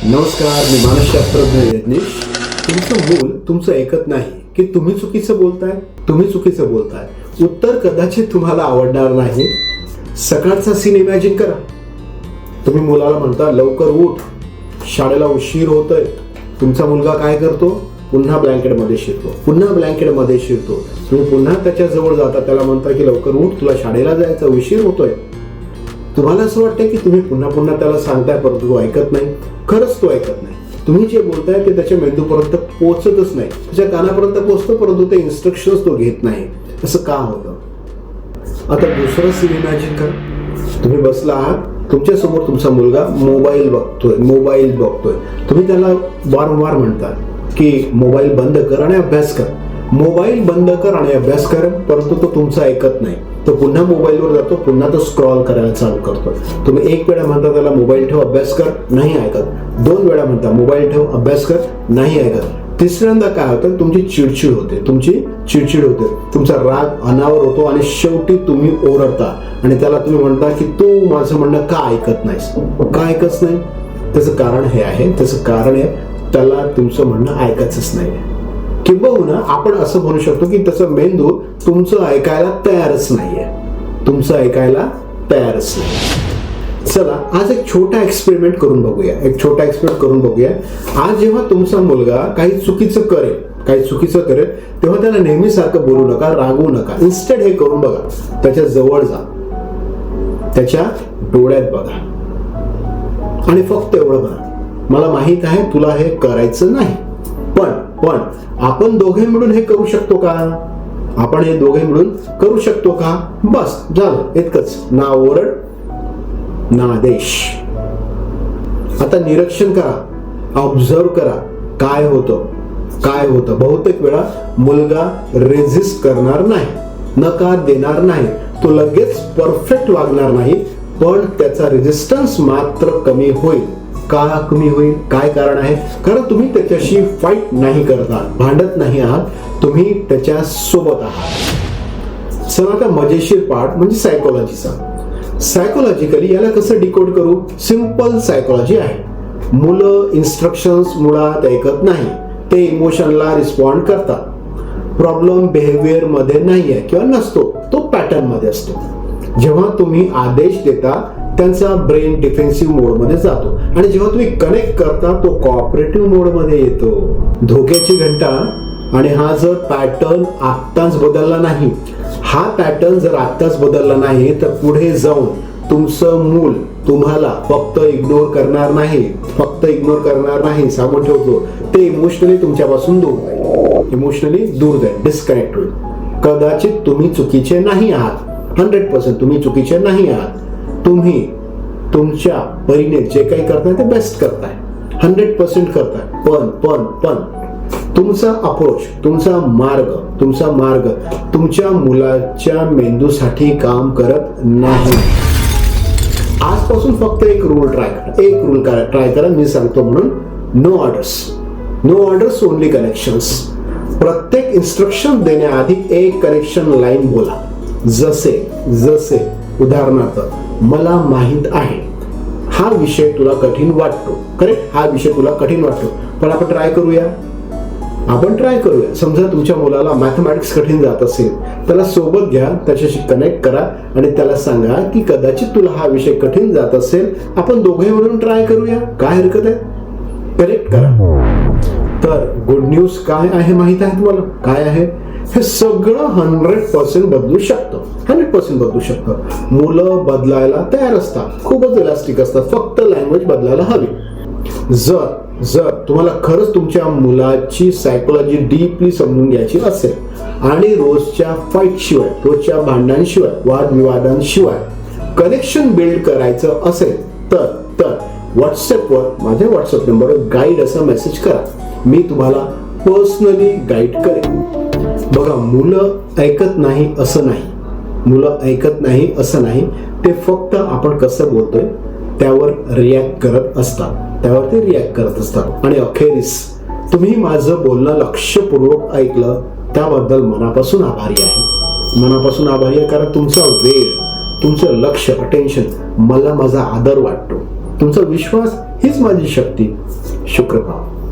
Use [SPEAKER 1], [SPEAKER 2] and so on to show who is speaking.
[SPEAKER 1] नमस्कार, मी मानसशास्त्रज्ञ यज्ञेश. तुमचं मूल तुमचं ऐकत नाही की तुम्ही चुकीचं बोलताय. उत्तर कदाचित तुम्हाला आवडणार नाही. सकाळचा सीन इमॅजिन करा. तुम्ही मुलाला म्हणता लवकर उठ, शाळेला उशीर होतोय. तुमचा मुलगा काय करतो? पुन्हा ब्लँकेटमध्ये शिरतो. तुम्ही पुन्हा त्याच्या जवळ जाता, त्याला म्हणता की लवकर उठ, तुला शाळेला जायचं, उशीर होतोय. तुम्हाला असं वाटतंय की तुम्ही पुन्हा त्याला सांगताय, परंतु तो ऐकत नाही. खरंच तो ऐकत नाही. तुम्ही जे बोलताय ते त्याच्या मेंदूपर्यंत पोहोचतच नाही. त्याच्या कानापर्यंत पोहोचतं, परंतु ते इन्स्ट्रक्शन्स तो घेत नाही. असं का होतं? आता दुसरं सीन इमॅजिन करा. तुम्ही बसला आहात, तुमच्या समोर तुमचा मुलगा मोबाईल बघतोय. तुम्ही त्याला वारंवार म्हणता की मोबाईल बंद कर आणि अभ्यास कर. परंतु तो तुमचं ऐकत नाही. तो पुन्हा मोबाईलवर जातो, पुन्हा तो स्क्रॉल करायला चालू करतो. तुम्ही एक वेळा म्हणता त्याला मोबाईल ठेव, अभ्यास कर, नाही ऐकत. 2 वेळा म्हणता मोबाईल ठेव, अभ्यास कर, नाही ऐकत. तिसऱ्यांदा काय होतं? तुमची चिडचिड होते. तुमचा राग अनावर होतो आणि शेवटी तुम्ही ओरडता आणि त्याला तुम्ही म्हणता की तू माझं म्हणणं का ऐकत नाहीस? त्याचं कारण हे आहे. त्याला तुमचं म्हणणं ऐकायचंच नाही. किंबहुना आपण असं म्हणू शकतो की त्याचा मेंदू तुमचं ऐकायला तयारच नाहीये. चला, आज एक छोटा एक्सपेरिमेंट करून बघूया. आज जेव्हा तुमचा मुलगा काही चुकीचं करेल तेव्हा त्याला नेहमीसारखं बोलू नका, रागवू नका. इन्स्टेड हे करून बघा. त्याच्या जवळ जा, त्याच्या डोळ्यात बघा आणि फक्त एवढं म्हणा, मला माहित आहे तुला हे करायचं नाही, पण आपण दोघे मिळून हे करू शकतो का? बस झालं, इतकंच. ना ओरड ना आदेश. आता निरीक्षण करा, ऑब्झर्व करा काय होतं. बहुतेक वेळा मुलगा रेजिस्ट करणार नाही, नकार देणार नाही. तो लगेच परफेक्ट वागणार नाही, पण त्याचा रेजिस्टन्स मात्र कमी होईल. काय कारण आहे? कारण तुम्ही त्याच्याशी फाईट नाही करत आहात, भांडत नाही आहात, तुम्ही त्याच्या सोबत आहात. चला, आता मजेशीर पार्ट म्हणजे सायकोलॉजीचा. सायकोलॉजिकली याला कसं डिकोड करू? सिंपल सायकोलॉजी आहे. मुलं इन्स्ट्रक्शन्स मुळात ऐकत नाही, ते इमोशनला रिस्पॉन्ड करतात. प्रॉब्लेम बिहेवियर मध्ये नाहीये किंवा नसतो, तो पॅटर्न मध्ये असतो. जेव्हा तुम्ही आदेश देता त्यांचा ब्रेन डिफेन्सिव्ह मोड मध्ये जातो आणि जेव्हा तुम्ही कनेक्ट करता तो कोऑपरेटिव्ह मोड मध्ये येतो. धोक्याची घंटा. आणि हा जर पॅटर्न आत्ताच बदलला नाही तर पुढे जाऊन तुमचं मूल तुम्हाला फक्त इग्नोर करणार नाही, सांगून ठेवतो. ते इमोशनली तुमच्यापासून दूर जाईल, डिस्कनेक्ट होईल. कदाचित तुम्ही चुकीचे नाही आहात, 100% तुम्ही चुकीचे नाही आहात. तुम्ही तुमच्या परीने जे काही करताय ते बेस्ट करताय, 100% करताय. पण तुमचा अप्रोच, तुमचा मार्ग तुमच्या मुलाच्या मेंदूसाठी काम करत नाही. आजपासून फक्त एक रूल ट्राय करा. मी सांगतो म्हणून. No orders only connections. प्रत्येक इन्स्ट्रक्शन देण्याआधी एक कनेक्शन लाईन बोला. जसे उदाहरणार्थ, मला माहित आहे हा विषय तुला कठीण वाटतो. करेक्ट, हा विषय तुला कठीण वाटतो, पण आपण ट्राय करूया. समजा तुमच्या मुलाला मॅथमॅटिक्स कठीण जात असेल, त्याला सोबत घ्या, त्याच्याशी कनेक्ट करा आणि त्याला सांगा की कदाचित तुला हा विषय कठीण जात असेल, आपण दोघे मिळून ट्राय करूया. काय हरकत आहे? करेक्ट करा. तर गुड न्यूज काय आहे माहित आहे तुम्हाला? काय आहे? हे सगळं 100% बदलू शकतं. मुलं बदलायला तयार असतात, खूपच इलास्टिक असतात, फक्त लँग्वेज बदलायला हवी. जर तुम्हाला खरंच तुमच्या मुलाची सायकोलॉजी डीपली समजून घ्यायची असेल आणि रोजच्या फाईटशिवाय, रोजच्या भांडणांशिवाय, वादविवादांशिवाय कनेक्शन बिल्ड करायचं असेल तर व्हॉट्सअपवर, माझ्या व्हॉट्सअप नंबरवर गाईड असा मेसेज करा. मी तुम्हाला पर्सनली गाईड करेन. बघा, मुलं ऐकत नाही असं नाही. ते फक्त आपण कसं बोलतोय त्यावर रिॲक्ट करत असतात. आणि अखेरीस तुम्ही माझं बोलणं लक्षपूर्वक ऐकलं त्याबद्दल मनापासून आभारी आहे. कारण तुमचा वेळ, तुमचं लक्ष, अटेन्शन मला माझा आदर वाटतो. तुमचा विश्वास हीच माझी शक्ती. शुक्रभाव.